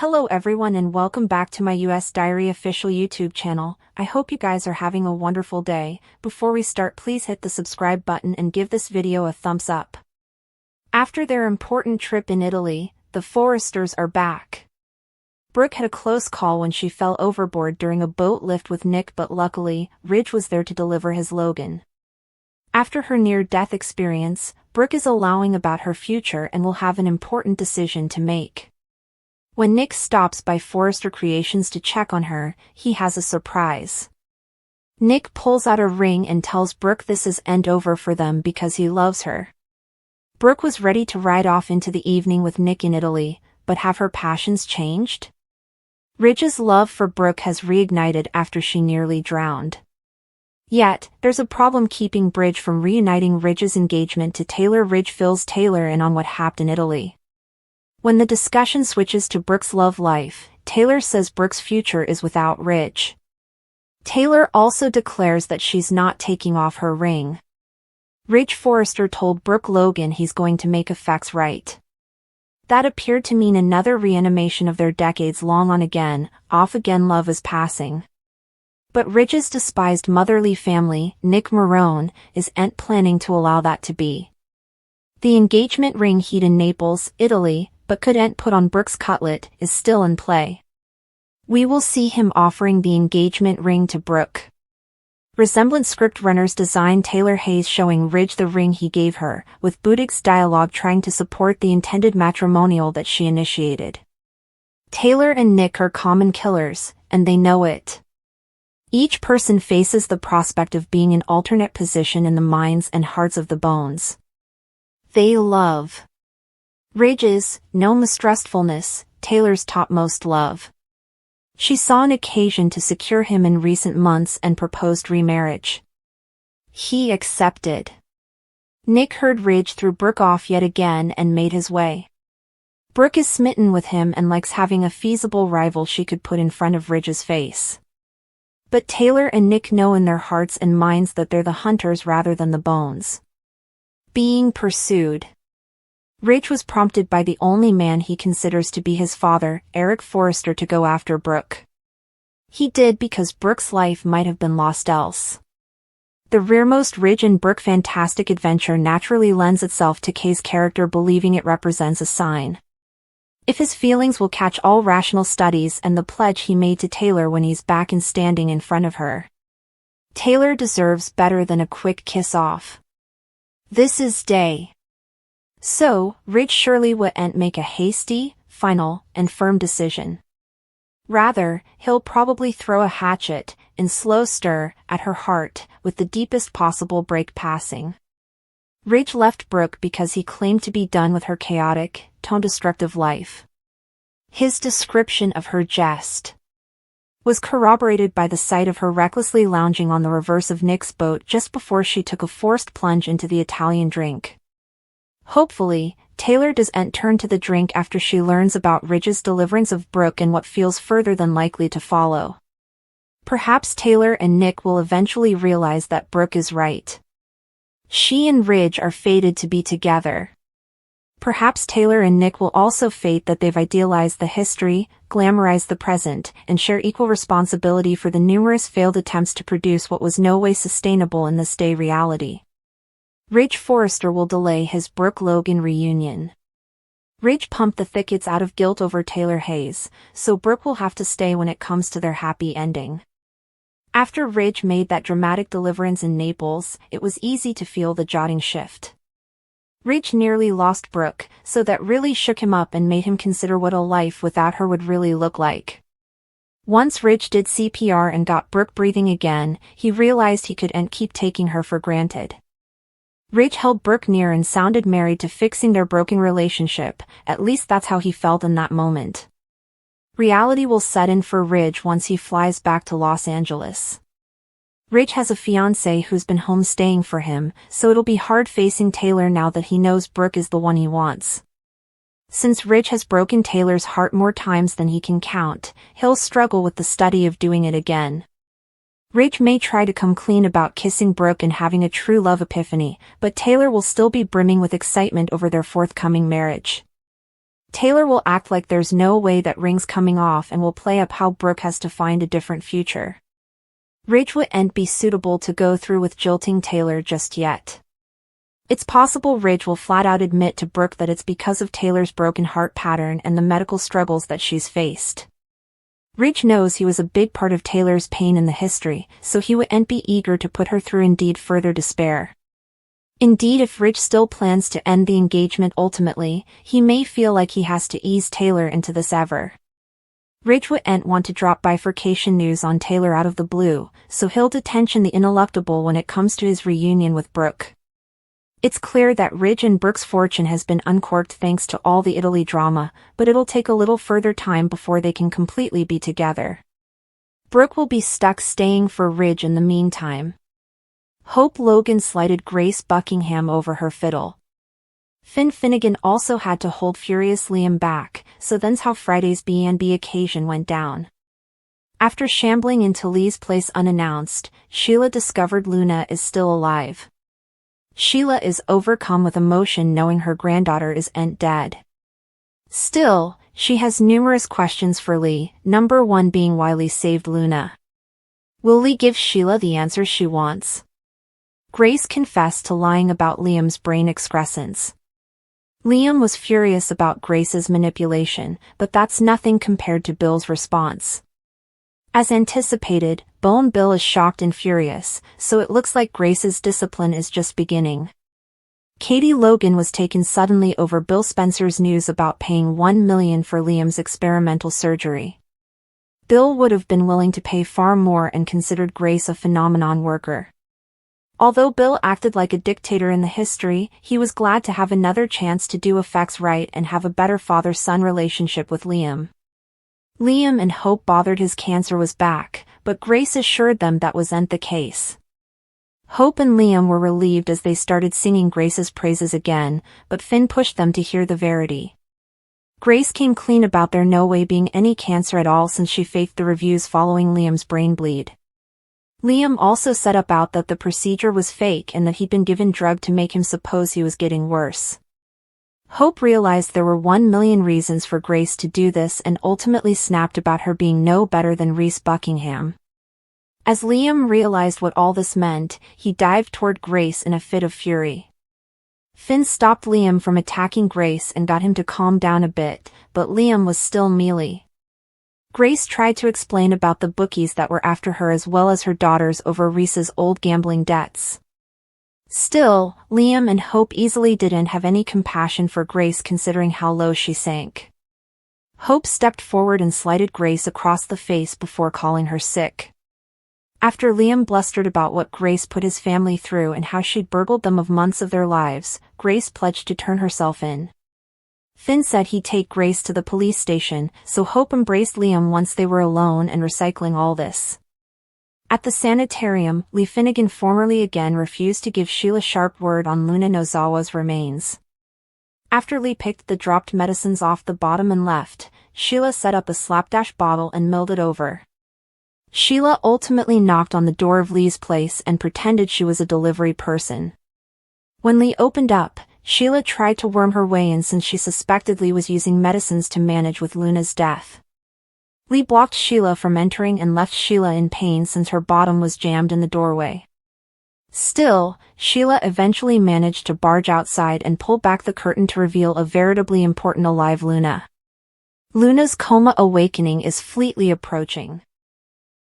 Hello everyone and welcome back to my US Diary official YouTube channel. I hope you guys are having a wonderful day. Before we start, please hit the subscribe button and give this video a thumbs up. After their important trip in Italy, the Forresters are back. Brooke had a close call when she fell overboard during a boat lift with Nick, but luckily, Ridge was there to deliver his Logan. After her near-death experience, Brooke is allowing about her future and will have an important decision to make. When Nick stops by Forrester Creations to check on her, he has a surprise. Nick pulls out a ring and tells Brooke this is end over for them because he loves her. Brooke was ready to ride off into the evening with Nick in Italy, but have her passions changed? Ridge's love for Brooke has reignited after she nearly drowned. Yet, there's a problem keeping Ridge from reuniting Ridge's engagement to Taylor. Ridge fills Taylor in on what happened in Italy. When the discussion switches to Brooke's love life, Taylor says Brooke's future is without Ridge. Taylor also declares that she's not taking off her ring. Ridge Forrester told Brooke Logan he's going to make effects right. That appeared to mean another reanimation of their decades-long on-again, off-again love is passing. But Ridge's despised motherly family, Nick Marone, isn't planning to allow that to be. The engagement ring he'd in Naples, Italy, but couldn't put on Brooke's cutlet, is still in play. We will see him offering the engagement ring to Brooke. Resemblance script runners designed Taylor Hayes showing Ridge the ring he gave her, with Budig's dialogue trying to support the intended matrimonial that she initiated. Taylor and Nick are common killers, and they know it. Each person faces the prospect of being in alternate position in the minds and hearts of the bones they love. Ridge's, no mistrustfulness, Taylor's topmost love. She saw an occasion to secure him in recent months and proposed remarriage. He accepted. Nick heard Ridge threw Brooke off yet again and made his way. Brooke is smitten with him and likes having a feasible rival she could put in front of Ridge's face. But Taylor and Nick know in their hearts and minds that they're the hunters rather than the bones being pursued. Ridge was prompted by the only man he considers to be his father, Eric Forrester, to go after Brooke. He did because Brooke's life might have been lost else. The rearmost Ridge and Brooke fantastic adventure naturally lends itself to Kay's character believing it represents a sign. If his feelings will catch all rational studies and the pledge he made to Taylor when he's back and standing in front of her. Taylor deserves better than a quick kiss-off. This is day. So, Ridge surely wouldn't make a hasty, final, and firm decision. Rather, he'll probably throw a hatchet, in slow stir, at her heart, with the deepest possible break passing. Ridge left Brooke because he claimed to be done with her chaotic, tone-destructive life. His description of her jest was corroborated by the sight of her recklessly lounging on the reverse of Nick's boat just before she took a forced plunge into the Italian drink. Hopefully, Taylor doesn't turn to the drink after she learns about Ridge's deliverance of Brooke and what feels further than likely to follow. Perhaps Taylor and Nick will eventually realize that Brooke is right. She and Ridge are fated to be together. Perhaps Taylor and Nick will also fate that they've idealized the history, glamorized the present, and share equal responsibility for the numerous failed attempts to produce what was no way sustainable in this day reality. Ridge Forrester will delay his Brooke Logan reunion. Ridge pumped the thickets out of guilt over Taylor Hayes, so Brooke will have to stay when it comes to their happy ending. After Ridge made that dramatic deliverance in Naples, it was easy to feel the jotting shift. Ridge nearly lost Brooke, so that really shook him up and made him consider what a life without her would really look like. Once Ridge did CPR and got Brooke breathing again, he realized he couldn't keep taking her for granted. Ridge held Brooke near and sounded married to fixing their broken relationship, at least that's how he felt in that moment. Reality will set in for Ridge once he flies back to Los Angeles. Ridge has a fiancée who's been home staying for him, so it'll be hard facing Taylor now that he knows Brooke is the one he wants. Since Ridge has broken Taylor's heart more times than he can count, he'll struggle with the study of doing it again. Ridge may try to come clean about kissing Brooke and having a true love epiphany, but Taylor will still be brimming with excitement over their forthcoming marriage. Taylor will act like there's no way that ring's coming off and will play up how Brook has to find a different future. Ridge wouldn't be suitable to go through with jilting Taylor just yet. It's possible Ridge will flat out admit to Brook that it's because of Taylor's broken heart pattern and the medical struggles that she's faced. Ridge knows he was a big part of Taylor's pain in the history, so he wouldn't be eager to put her through indeed further despair. Indeed, if Ridge still plans to end the engagement ultimately, he may feel like he has to ease Taylor into this ever. Ridge wouldn't want to drop bifurcation news on Taylor out of the blue, so he'll detention the ineluctable when it comes to his reunion with Brook. It's clear that Ridge and Brook's fortune has been uncorked thanks to all the Italy drama, but it'll take a little further time before they can completely be together. Brook will be stuck staying for Ridge in the meantime. Hope Logan slighted Grace Buckingham over her fiddle. Finn Finnegan also had to hold furious Liam back, so then's how Friday's B&B occasion went down. After shambling into Lee's place unannounced, Sheila discovered Luna is still alive. Sheila is overcome with emotion knowing her granddaughter isn't dead. Still, she has numerous questions for Lee, number one being why Lee saved Luna. Will Lee give Sheila the answers she wants? Grace confessed to lying about Liam's brain excrescence. Liam was furious about Grace's manipulation, but that's nothing compared to Bill's response. As anticipated, Bone Bill is shocked and furious, so it looks like Grace's discipline is just beginning. Katie Logan was taken suddenly over Bill Spencer's news about paying $1 million for Liam's experimental surgery. Bill would have been willing to pay far more and considered Grace a phenomenon worker. Although Bill acted like a dictator in the history, he was glad to have another chance to do effects right and have a better father-son relationship with Liam. Liam and Hope bothered his cancer was back, but Grace assured them that wasn't the case. Hope and Liam were relieved as they started singing Grace's praises again, but Finn pushed them to hear the verity. Grace came clean about there no way being any cancer at all since she faked the reviews following Liam's brain bleed. Liam also said about that the procedure was fake and that he'd been given drug to make him suppose he was getting worse. Hope realized there were 1 million reasons for Grace to do this and ultimately snapped about her being no better than Reese Buckingham. As Liam realized what all this meant, he dived toward Grace in a fit of fury. Finn stopped Liam from attacking Grace and got him to calm down a bit, but Liam was still mealy. Grace tried to explain about the bookies that were after her as well as her daughters over Reese's old gambling debts. Still, Liam and Hope easily didn't have any compassion for Grace considering how low she sank. Hope stepped forward and slighted Grace across the face before calling her sick. After Liam blustered about what Grace put his family through and how she'd burgled them of months of their lives, Grace pledged to turn herself in. Finn said he'd take Grace to the police station, so Hope embraced Liam once they were alone and recycling all this. At the sanitarium, Lee Finnegan formally again refused to give Sheila sharp word on Luna Nozawa's remains. After Lee picked the dropped medicines off the bottom and left, Sheila set up a slapdash bottle and milled it over. Sheila ultimately knocked on the door of Lee's place and pretended she was a delivery person. When Lee opened up, Sheila tried to worm her way in since she suspected Lee was using medicines to manage with Luna's death. Lee blocked Sheila from entering and left Sheila in pain since her bottom was jammed in the doorway. Still, Sheila eventually managed to barge outside and pull back the curtain to reveal a veritably important alive Luna. Luna's coma awakening is fleetly approaching.